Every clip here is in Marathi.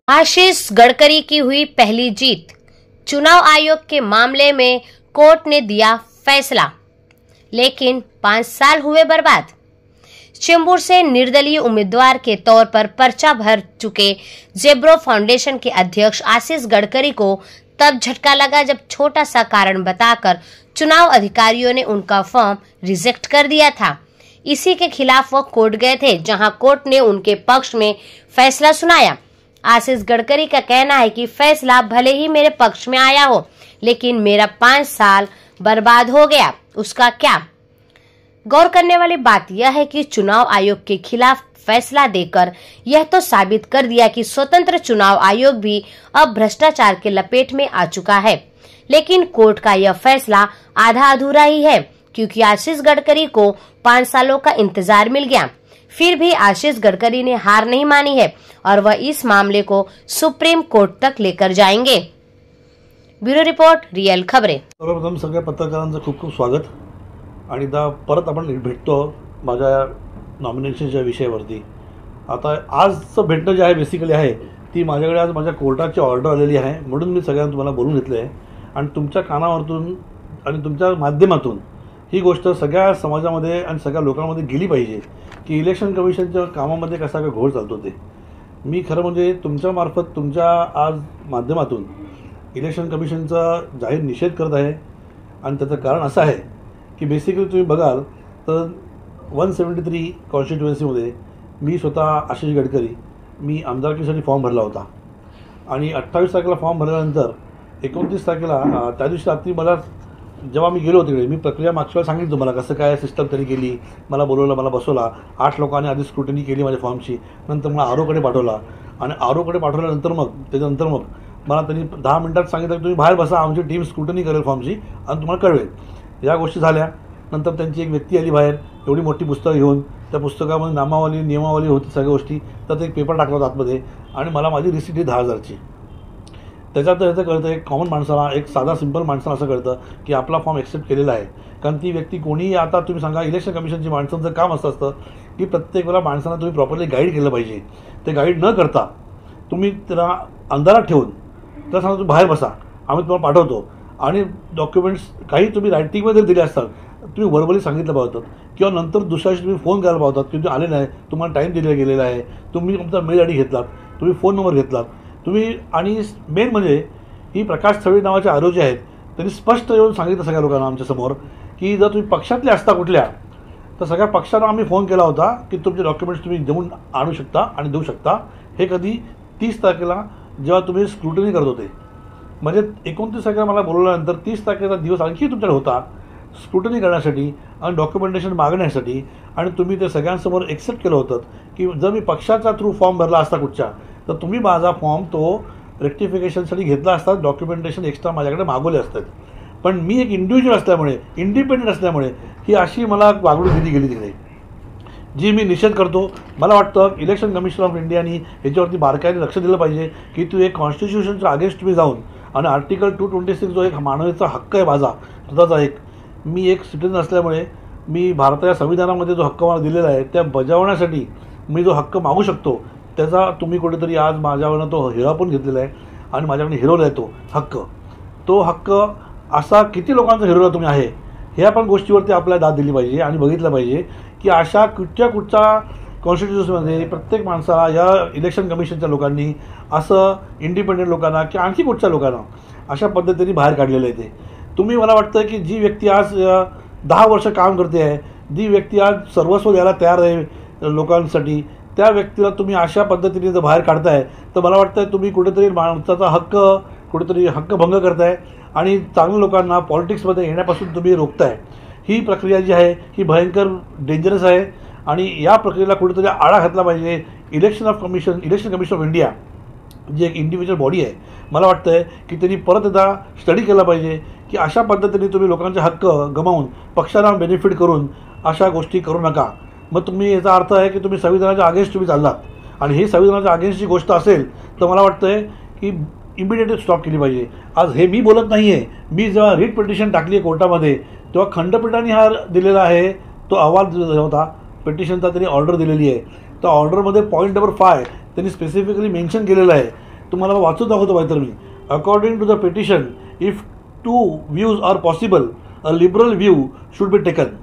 आशीष गडकरी की हुई पहली जीत। चुनाव आयोग के मामले में कोर्ट ने दिया फैसला, लेकिन 5 साल हुए बर्बाद। चेंबूर से निर्दलीय उम्मीदवार के तौर पर पर्चा भर चुके जेब्रो फाउंडेशन के अध्यक्ष आशीष गडकरी को तब झटका लगा जब छोटा सा कारण बताकर चुनाव अधिकारियों ने उनका फॉर्म रिजेक्ट कर दिया था। इसी के खिलाफ वो कोर्ट गए थे, जहां कोर्ट ने उनके पक्ष में फैसला सुनाया। आशीष गडकरी का कहना है कि फैसला भले ही मेरे पक्ष में आया हो, लेकिन मेरा 5 साल बर्बाद हो गया। उसका क्या? गौर करने वाली बात यह है कि चुनाव आयोग के खिलाफ फैसला देकर यह तो साबित कर दिया कि स्वतंत्र चुनाव आयोग भी अब भ्रष्टाचार के लपेट में आ चुका है। लेकिन कोर्ट का यह फैसला आधा अधूरा ही है, क्योंकि आशीष गडकरी को 5 सालों का इंतजार मिल गया। फिर भी आशीष गडकरी ने हार नहीं मानी है और वह इस मामले को सुप्रीम कोर्ट तक लेकर जाएंगे। ब्युरो रिपोर्ट, रियल खबरें। सर्वप्रथम सगळ्या पत्रकारांचं खूप खूप स्वागत आणि परत आपण भेटतो माझ्या नॉमिनेशनच्या विषयावरती। आता आजचं भेटणं जे आहे बेसिकली आहे ती माझ्याकडे आज माझ्या कोर्टाची ऑर्डर आलेली आहे, म्हणून मी सगळ्यांना तुम्हाला बोलून घेतलं आहे आणि तुमच्या कानावरतून आणि तुमच्या माध्यमातून ही गोष्ट सगळ्या समाजामध्ये आणि सगळ्या लोकांमध्ये गेली पाहिजे की इलेक्शन कमिशनच्या कामामध्ये कसा काय घोळ चालतो ते। मी खरं म्हणजे तुमच्या मार्फत तुमच्या आज माध्यमातून इलेक्शन कमिशनचा जाहीर निषेध करत आहे आणि त्याचं कारण असं आहे की बेसिकली तुम्ही बघाल तर 173 कॉन्स्टिट्युएन्सीमध्ये मी स्वतः आशीष गडकरी मी आमदारकीसाठी फॉर्म भरला होता आणि 28 तारखेला फॉर्म भरल्यानंतर 29 तारखेला त्या दिवशी रात्री मला जेव्हा मी गेलो तिकडे मी प्रक्रिया मागच्या वेळेला सांगितलं मला कसं काय सिस्टम तरी केली। मला बोलवलं, मला बसवला, 8 लोकांनी आधी स्क्रुटिनी केली माझ्या फॉर्मची, नंतर मला आरोकडे पाठवला आणि आरोकडे पाठवल्यानंतर त्याच्यानंतर मला त्यांनी 10 मिनिटात सांगितलं की तुम्ही बाहेर बसा, आमची टीम स्क्रुटिनी करेल फॉर्मची आणि तुम्हाला कळवेल। या गोष्टी झाल्या। नंतर त्यांची एक व्यक्ती आली बाहेर एवढी मोठी पुस्तकं घेऊन, त्या पुस्तकामध्ये नामावली नियमावली होती सगळ्या गोष्टी, त्यात एक पेपर टाकला होता आतमध्ये आणि मला माझी रिसिट 10,000ची। त्याच्यात याचं कळतं एक कॉमन माणसाला, एक साधा सिंपल माणसाला असं कळतं की आपला फॉर्म एक्सेप्ट केलेला आहे, कारण ती व्यक्ती कोणीही आता तुम्ही सांगा इलेक्शन कमिशनची माणसांचं काम असं असतं की प्रत्येक वेळेला माणसांना तुम्ही प्रॉपरली गाईड केलं पाहिजे। ते गाईड न करता तुम्ही त्याला अंधारात ठेवून त्याला सांगा तुम्ही बाहेर बसा, आम्ही तुम्हाला पाठवतो आणि डॉक्युमेंट्स काही तुम्ही रायटिंगमध्ये दिले असतात, तुम्ही वर्बली सांगितलं पाहिजे किंवा नंतर दुसऱ्या दिवशी तुम्ही फोन करायला पाहतात की तुम्ही आले नाही, तुम्हाला टाईम दिला गेलेला आहे, तुम्ही तुमचा मेल आय डी घेतलात, तुम्ही फोन नंबर घेतलात तुम्ही। आणि मेन म्हणजे ही प्रकाश थळी नावाचे आरोग्य आहेत, त्यांनी स्पष्ट येऊन सांगितलं सगळ्या लोकांना आमच्यासमोर की जर तुम्ही पक्षातले असता कुठल्या तर सगळ्या पक्षांना आम्ही फोन केला होता की तुमचे डॉक्युमेंट्स तुम्ही देऊन आणू शकता आणि देऊ शकता। हे कधी 30 तारखेला जेव्हा तुम्ही स्क्रुटिनी करत होते, म्हणजे 29 तारखेला मला बोलवल्यानंतर 30 तारखेचा दिवस आणखी तुमच्याकडे होता स्क्रुटिनी करण्यासाठी आणि डॉक्युमेंटेशन मागण्यासाठी, आणि तुम्ही ते सगळ्यांसमोर एक्सेप्ट केलं होतं की जर मी पक्षाच्या थ्रू फॉर्म भरला असता कुठच्या तर तुम्ही माझा फॉर्म तो रेक्टिफिकेशनसाठी घेतला असता, डॉक्युमेंटेशन एक्स्ट्रा माझ्याकडे मागवले असतात। पण मी एक इंडिव्हिज्युअल असल्यामुळे, इंडिपेंडेंट असल्यामुळे ही अशी मला वागणूक दिली गेली तिकडे, जी मी निषेध करतो। मला वाटतं इलेक्शन कमिशन ऑफ इंडियानी याच्यावरती बारकाईने लक्ष दिलं पाहिजे की तू एक कॉन्स्टिट्यूशनच्या अगेन्स्ट तुम्ही जाऊन आणि आर्टिकल 226 जो एक मानवाचा हक्क आहे माझा स्वतःचा एक, मी एक सिटिझन असल्यामुळे मी भारताच्या संविधानामध्ये जो हक्क मला दिलेला आहे त्या बजावण्यासाठी मी जो हक्क मागू शकतो त्याचा तुम्ही कुठेतरी आज माझ्यावरनं तो हिरा पण घेतलेला आहे आणि माझ्याकडे हिरवला आहे तो हक्क असा किती लोकांचा हिरवला तुम्ही आहे, ह्या पण गोष्टीवरती आपल्याला दाद दिली पाहिजे आणि बघितलं पाहिजे की अशा कुठच्या कॉन्स्टिट्यूशनमध्ये प्रत्येक माणसाला या इलेक्शन कमिशनच्या लोकांनी असं इंडिपेंडेंट लोकांना की आणखी कुठच्या लोकांना अशा पद्धतीने बाहेर काढलेलं आहे। ते तुम्ही मला वाटतं की जी व्यक्ती आज 10 वर्ष काम करते आहे, जी व्यक्ती आज सर्वस्व द्यायला तयार आहे लोकांसाठी, त्या व्यक्तीला तुम्ही अशा पद्धतीने जर बाहेर काढताय तर मला वाटतं तुम्ही कुठेतरी माणसाचा हक्क भंग करताय आणि चांगल्या लोकांना पॉलिटिक्समध्ये येण्यापासून तुम्ही रोखताय। ही प्रक्रिया जी आहे ही भयंकर डेंजरस आहे आणि या प्रक्रियेला कुठेतरी आळा घातला पाहिजे। इलेक्शन कमिशन ऑफ इंडिया जी एक इंडिव्हिज्युअल बॉडी आहे, मला वाटतं की त्यांनी परत एकदा स्टडी केला पाहिजे की अशा पद्धतीने तुम्ही लोकांचे हक्क गमावून पक्षाला बेनिफिट करून अशा गोष्टी करू नका। मग तुम्ही याचा अर्थ आहे की तुम्ही संविधानाच्या अगेन्स्ट तुम्ही चाललात आणि ही संविधानाच्या अगेन्स्टची गोष्ट असेल तर मला वाटतंय की इमिडिएटली स्टॉप केली पाहिजे. आज हे मी बोलत नाही आहे, मी जेव्हा रिट पिटिशन टाकली आहे कोर्टामध्ये तेव्हा खंडपीठाने हा दिलेला आहे तो अहवाल दिलेला होता, पिटिशनचा त्यांनी ऑर्डर दिलेली आहे. त्या ऑर्डरमध्ये पॉईंट नंबर 5 त्यांनी स्पेसिफिकली मेन्शन केलेलं आहे. तुम्हाला वाचून दाखवतो पाहिजे मी. According to the petition, if 2 views are possible, a liberal view should be taken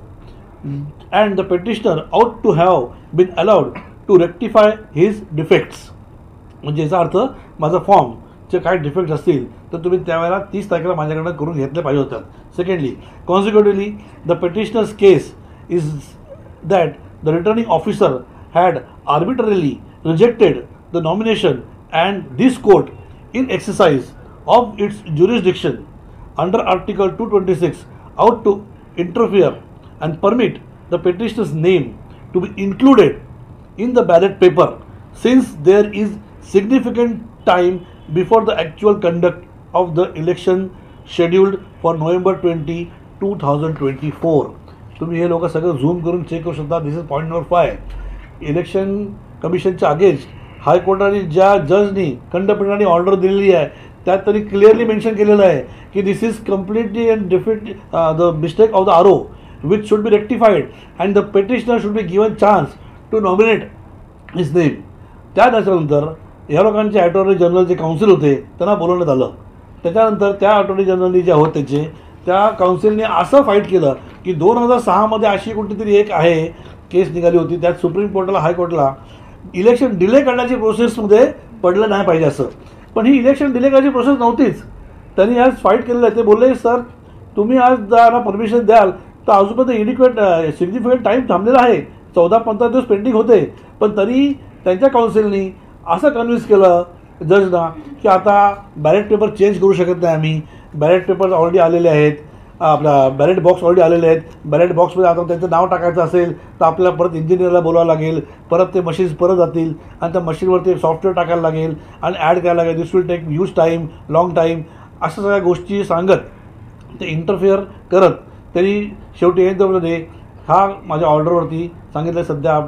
and the petitioner ought to have been allowed to rectify his defects. म्हणजे याचा अर्थ माझा फॉर्मचे काय डिफेक्ट्स असतील तर तुम्ही त्यावेळेला 30 तारखेला माझ्याकडनं करून घेतले पाहिजे होतात. Secondly, consecutively the petitioner's case is that the returning officer had arbitrarily rejected the nomination and this court, in exercise of its jurisdiction under Article 226, ought to interfere and permit the petitioner's name to be included in the ballot paper since there is significant time before the actual conduct of the election scheduled for November 20, 2024. तुम्ही हे लोक सगळं झूम करून चेक करू शकता. दिस इज पॉईंट नंबर 5. इलेक्शन कमिशनच्या अगेन्स्ट हायकोर्टाने ज्या जजनी खंडपीठाने ऑर्डर दिलेली आहे त्यात त्यांनी क्लिअरली मेन्शन केलेलं आहे की this is completely and defeat the mistake of the R O which should be rectified and the petitioner should be given chance to nominate his name. त्यानंतर या लोकांचे अटॉर्नी जनरल जे काउन्सिल होते त्यांना बोलवण्यात आलं. त्याच्यानंतर त्या अटॉर्नी जनरल जे होते त्याचे त्या काउन्सिलने असं फाईट केलं की 2006 अशी कुठलीतरी एक आहे केस निघाली होती, त्यात सुप्रीम कोर्टाला हायकोर्टला इलेक्शन डिले करण्याची प्रोसेसमध्ये पडलं नाही पाहिजे असं. पण ही इलेक्शन डिले करायची प्रोसेस नव्हतीच. त्यांनी आज फाईट केलेलं आहे. ते बोलले सर तुम्ही आज जरा परमिशन द्याल तर अजूनपर्यंत इडिक्वेट सिग्निफिकंट टाईम थांबलेला आहे, 14-15 दिवस पेंडिंग होते. पण तरी त्यांच्या काउन्सिलनी असं कन्व्हिन्स केलं जजना की आता बॅलेट पेपर चेंज करू शकत नाही आम्ही, बॅलेट पेपर ऑलरेडी आलेले आहेत, आपला बॅलेट बॉक्स ऑलरेडी आलेले आहेत, बॅलेट बॉक्समध्ये आता त्यांचं नाव टाकायचं असेल तर आपल्याला परत इंजिनियरला बोलावं लागेल, परत ते मशीन्स परत जातील आणि त्या मशीनवरती सॉफ्टवेअर टाकायला लागेल आणि ॲड करायला लागेल. This will take use time, long time, अशा सगळ्या गोष्टी सांगत ते इंटरफिअर करत त्यांनी शेवटी एंडमध्ये हा माझ्या ऑर्डरवरती सांगितलं सध्या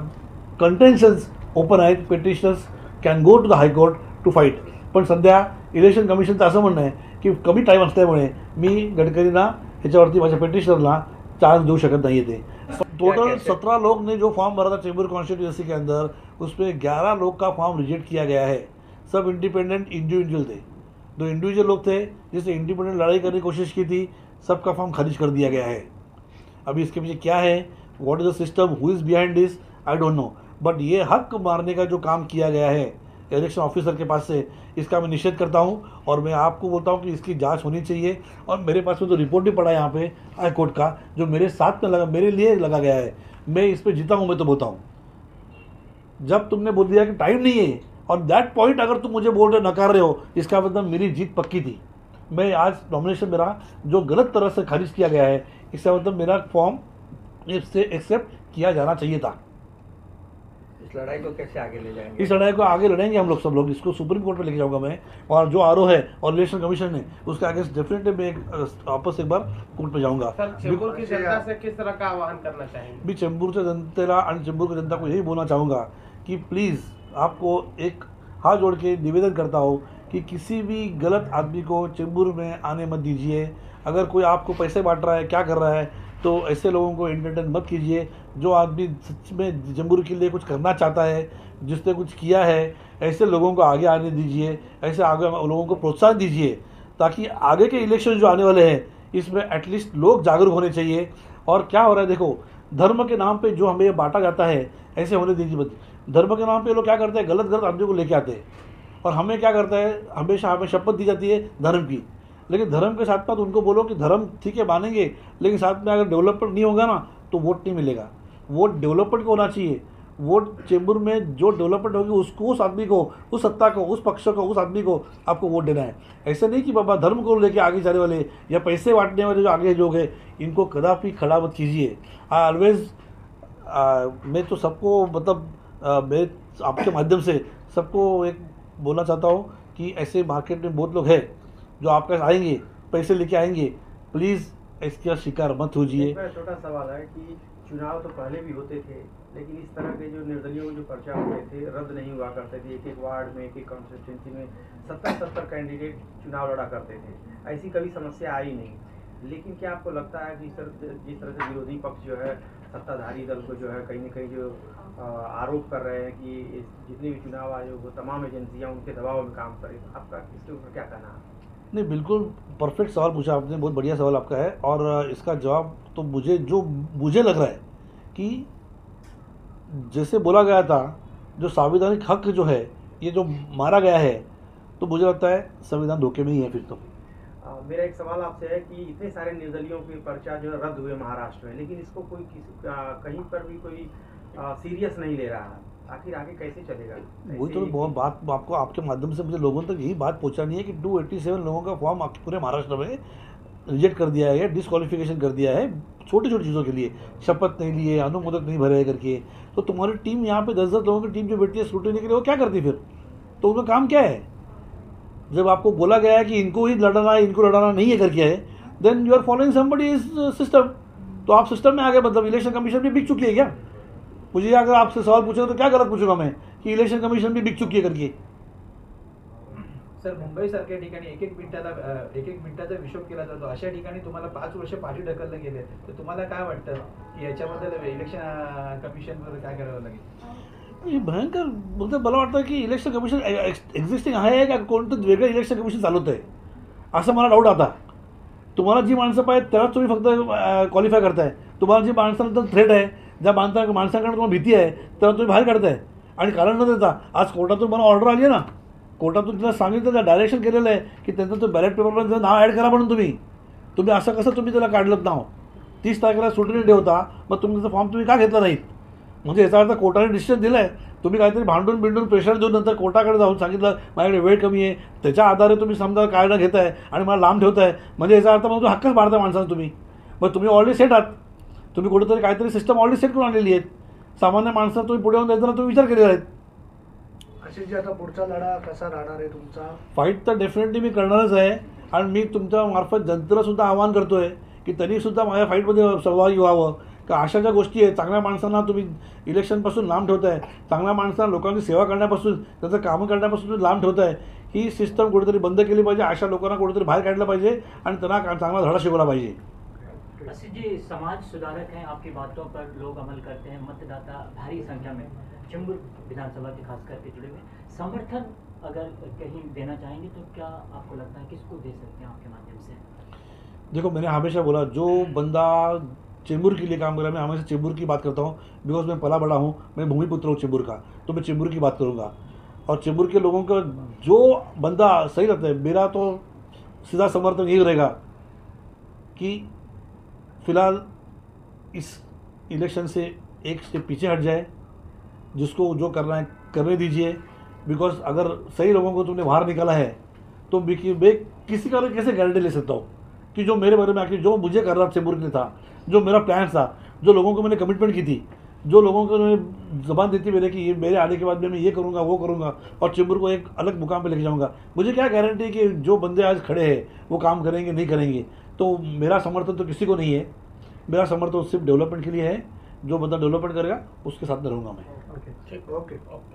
कंटेन्शन्स ओपन आहेत, petitioners can go to the high court to fight. पण सध्या इलेक्शन कमिशनचं असं म्हणणं आहे की कमी टाईम असल्यामुळे मी गडकरींना ह्याच्यावरती माझ्या पिटिशनरला चार्ज देऊ शकत नाही. ते टोटल 17 लोग ने जो फॉर्म भरा था चेंबूर कॉन्स्टिट्यूंसी के अंदर, उसमें 11 लोग का फॉर्म रिजेक्ट किया गया है. सब इंडिपेंडेंट इंडिविजुअल थे. 2 इंडिविजुअल लोग थे जिससे इंडिपेंडेंट लड़ाई करने की कोशिश की थी, सबका फॉर्म खारिज कर दिया गया है. अभी इसके पीछे क्या है, what is the system, who is behind this, I don't know. But ये हक मारने का जो काम किया गया है इलेक्शन ऑफिसर के पास से, इसका मैं निषेध करता हूँ और मैं आपको बोलता हूँ कि इसकी जांच होनी चाहिए. और मेरे पास में तो रिपोर्ट भी पड़ा है यहाँ पे हाई कोर्ट का, जो मेरे साथ में लगा, मेरे लिए लगा गया है. मैं इस पर जीता हूँ. मैं तो बोलता हूँ जब तुमने बोल दिया कि टाइम नहीं है और दैट पॉइंट अगर तुम मुझे बोल रहे नकार रहे हो, इसका मतलब मेरी जीत पक्की थी. मैं आज नॉमिनेशन मेरा जो गलत तरह से खारिज किया गया है, इसका मतलब मेरा फॉर्म इससे एक्सेप्ट किया जाना चाहिए था. इस लड़ाई को कैसे आगे ले जाएंगे? इस लड़ाई को आगे लड़ेंगे हम लोग, सब लोग. इसको सुप्रीम कोर्ट में लेके जाऊंगा मैं, और जो आरओ है और इलेक्शन कमीशन ने उसके आगे डेफिनेटली मैं वापस एक बार कोर्ट में जाऊंगा. चेंबूर की जनता से किस तरह का आह्वान करना चाहेंगे? मैं चेंबूरच्या जनतेला आणि चेंबूर की जनता को यही बोलना चाहूँगा कि प्लीज़ आपको एक हाथ जोड़ के निवेदन करता हूँ कि किसी भी गलत आदमी को चेंबूर में आने मत दीजिए. अगर कोई आपको पैसे बांट रहा है, क्या कर रहा है, तो ऐसे लोगों को एंटरटेन मत कीजिए. जो आदमी सच में चेंबूर के लिए कुछ करना चाहता है, जिसने कुछ किया है, ऐसे लोगों को आगे आने दीजिए, ऐसे आगे लोगों को प्रोत्साहन दीजिए ताकि आगे के इलेक्शन जो आने वाले हैं इसमें एटलीस्ट लोग जागरूक होने चाहिए. और क्या हो रहा है देखो, धर्म के नाम पे जो हमें ये बांटा जाता है ऐसे होने दीजिए मत. धर्म के नाम पे लोग क्या करते हैं, गलत गलत आदमियों को लेके आते हैं. और हमें क्या करता है, हमेशा हमें शपथ दी जाती है धर्म की, लेकिन धर्म के साथ साथ उनको बोलो कि धर्म ठीक है मानेंगे, लेकिन साथ में अगर डेवलपमेंट नहीं होगा ना तो वोट नहीं मिलेगा. वोट डेवलपमेंट को होना चाहिए. वोट चेंबूर में जो डेवलपमेंट होगी उसको, उस आदमी को, उस सत्ता को, उस पक्ष को, उस आदमी को आपको वोट देना है. ऐसे नहीं कि बाबा धर्म को लेके आगे जाने वाले या पैसे बांटने वाले जो आगे लोग हैं इनको कदापि खड़ा मत कीजिए. आई ऑलवेज मैं तो सबको मतलब मैं आपके माध्यम से सबको एक बोलना चाहता हूँ कि ऐसे मार्केट में बहुत लोग हैं जो आपके पास आएंगे, पैसे लेके आएंगे. प्लीज़ इसका शिकार मत होइए. छोटा सवाल है कि चुनाव तो पहले भी होते थे, लेकिन इस तरह के जो निर्दलीयों के जो पर्चा होते थे रद्द नहीं हुआ करते थे, एक एक वार्ड में एक एक कॉन्स्टिट्यूंसी में 70-70 कैंडिडेट चुनाव लड़ा करते थे, ऐसी कभी समस्या आई नहीं। लेकिन क्या आपको लगता है कि जिस तरह से विरोधी पक्ष जो है सत्ताधारी दल को जो है कहीं न कहीं जो आरोप कर रहे हैं कि जितने भी चुनाव आयोग हो तमाम एजेंसियां उनके दबाव में काम करें, आपका इसके ऊपर क्या कहना है? नहीं, बिल्कुल परफेक्ट सवाल पूछा आपने, बहुत बढ़िया सवाल आपका है। और इसका जवाब तो मुझे लग रहा है कि जैसे बोला गया था, जो संवैधानिक हक जो है ये जो मारा गया है, तो मुझे लगता है संविधान धोखे में ही है फिर तो। मेरा एक सवाल आपसे है कि इतने सारे निर्दलियों के पर्चा जो है रद्द हुए महाराष्ट्र में, लेकिन इसको कोई कहीं पर भी कोई सीरियस नहीं ले रहा है, आखिर आगे कैसे चलेगा? वही तो बहुत बात आपको आपके माध्यम से मुझे लोगों तक यही बात पहुंचानी है कि 287 लोगों का फॉर्म पूरे महाराष्ट्र में रिजेक्ट कर दिया है, डिसक्वालिफिकेशन कर दिया है, छोटी छोटी चीज़ों के लिए, शपथ नहीं लिए, अनुमोदक नहीं भरे करके। तो तुम्हारी टीम यहाँ पे 10-10 लोगों की टीम जो बैठती है स्क्रूटिनी के लिए, वो क्या करती फिर? तो उनका काम क्या है? जब आपको बोला गया है कि इनको ही लड़ना है, इनको लड़ाना नहीं है करके है, then you are following somebody is system. तो आप सिस्टम में आगे, मतलब इलेक्शन कमीशन भी बिक चुकी है क्या? मुझे अगर आपसे सवाल पूछेगा तो क्या गलत पूछूंगा मैं कि इलेक्शन कमिशन भी बिक चुकी है करके? सर, मुंबई सारख्या ठिकाणी एक एक मिनिटाचा हिशोब केला जातो, अशा ठिकाणी तुम्हाला 5 वर्ष पाठी ढकलले गेले, तर तुम्हाला काय वाटतं की याच्याबद्दल इलेक्शन कमिशनवर काय करावं लागेल? हे भयंकर, मतलब मला वाटतं की इलेक्शन कमिशन एक्झिस्टिंग आहे का कोणतं वेगळं इलेक्शन कमिशन चालवत आहे असं मला डाऊट आता। तुम्हाला जी माणसं पाहिजे त्यालाच तुम्ही फक्त क्वालिफाय करताय, तुम्हाला जी माणसांना थ्रेट आहे, ज्या माणसांकडे तुम्हाला भीती आहे त्याला तुम्ही बाहेर काढताय आणि कारण न देता। आज कोर्टातून मला ऑर्डर आली आहे ना, कोर्टातून तिला सांगितलं, डायरेक्शन केलेलं आहे की त्यांचं तो बॅलेट पेपरमध्ये नाव ॲड करा म्हणून तुम्ही असं कसं तुम्ही त्याला काढलं नाव? 30 तारखेला स्क्रुटिनी डे होता, मग तुम्ही त्याचा फॉर्म तुम्ही का घेतला नाहीत? म्हणजे याचा अर्थ कोर्टाने डिसिजन दिलं आहे, तुम्ही काहीतरी भांडून प्रेशर देऊन नंतर कोर्टाकडे जाऊन सांगितलं माझ्याकडे वेळ कमी आहे, त्याच्या आधारे तुम्ही समजा काढणं घेताय आणि मला लांब ठेवताय, म्हणजे याचा अर्थ मग तुम्ही हक्कच मारताय माणसांना तुम्ही। मग तुम्ही ऑलरेडी सेट आहात, तुम्ही कुठेतरी काहीतरी सिस्टम ऑलरेडी सेट करून आणलेली आहेत, सामान्य माणसाला तुम्ही पुढे येऊन द्यायचा तुम्ही विचार केलेला आहेत। आशिषजी, आता पुढचा लढा कसा राहणार आहे तुमचा? फाईट तर डेफिनेटली मी करणारच आहे आणि मी तुमच्या मार्फत जनतेला सुद्धा आवाहन करतोय की त्यांनीसुद्धा माझ्या फाईटमध्ये सहभागी व्हावं। का अशा ज्या गोष्टी आहेत, चांगल्या माणसांना तुम्ही इलेक्शनपासून लांब ठेवताय, चांगल्या माणसांना लोकांची सेवा करण्यापासून, त्यांचं कामं करण्यापासून तुम्ही लांब ठेवताय, ही सिस्टम कुठेतरी बंद केली पाहिजे, अशा लोकांना कुठेतरी बाहेर काढलं पाहिजे आणि त्यांना चांगला धडा शिकवला पाहिजे। आशीष जी, समाज सुधारक हैं, आपकी बातों पर लोग अमल करते हैं, मतदाता भारी संख्या में चेंबूर विधानसभा के खास करके जुड़े हुए, समर्थन अगर कहीं देना चाहेंगे तो क्या आपको लगता है किसको दे सकते हैं आपके माध्यम से? देखो, मैंने हमेशा बोला जो बंदा चेंबूर के लिए काम कर रहा है, मैं हमेशा चेंबूर की बात करता हूँ, बिकॉज मैं पला बड़ा हूँ, मैं भूमिपुत्र हूँ चेंबूर का, तो मैं चेंबूर की बात करूँगा। और चेंबूर के लोगों का जो बंदा सही रहता है, मेरा तो सीधा समर्थन यही रहेगा कि फिलहाल इस इलेक्शन से एक स्टेप पीछे हट जाए, जिसको जो करना है करने दीजिए। बिकॉज अगर सही लोगों को तुमने बाहर निकाला है तो मैं किसी का कैसे गारंटी ले सकता हूँ कि जो मेरे बारे में आके जो मुझे कर रहा चेंबूर के लिए था, जो मेरा प्लान था, जो लोगों को मैंने कमिटमेंट की थी, जो लोगों को मैंने ज़बान दी थी मेरे कि ये मेरे आने के बाद मैं ये करूँगा वो करूँगा और चेंबूर को एक अलग मुकाम पे लेके जाऊँगा, मुझे क्या गारंटी कि जो बंदे आज खड़े हैं वो काम करेंगे नहीं करेंगे। तो मेरा समर्थन तो किसी को नहीं है, मेरा समर्थन सिर्फ डेवलपमेंट के लिए है। जो बंदा डेवलपमेंट करेगा उसके साथ में रहूँगा मैं। ओके।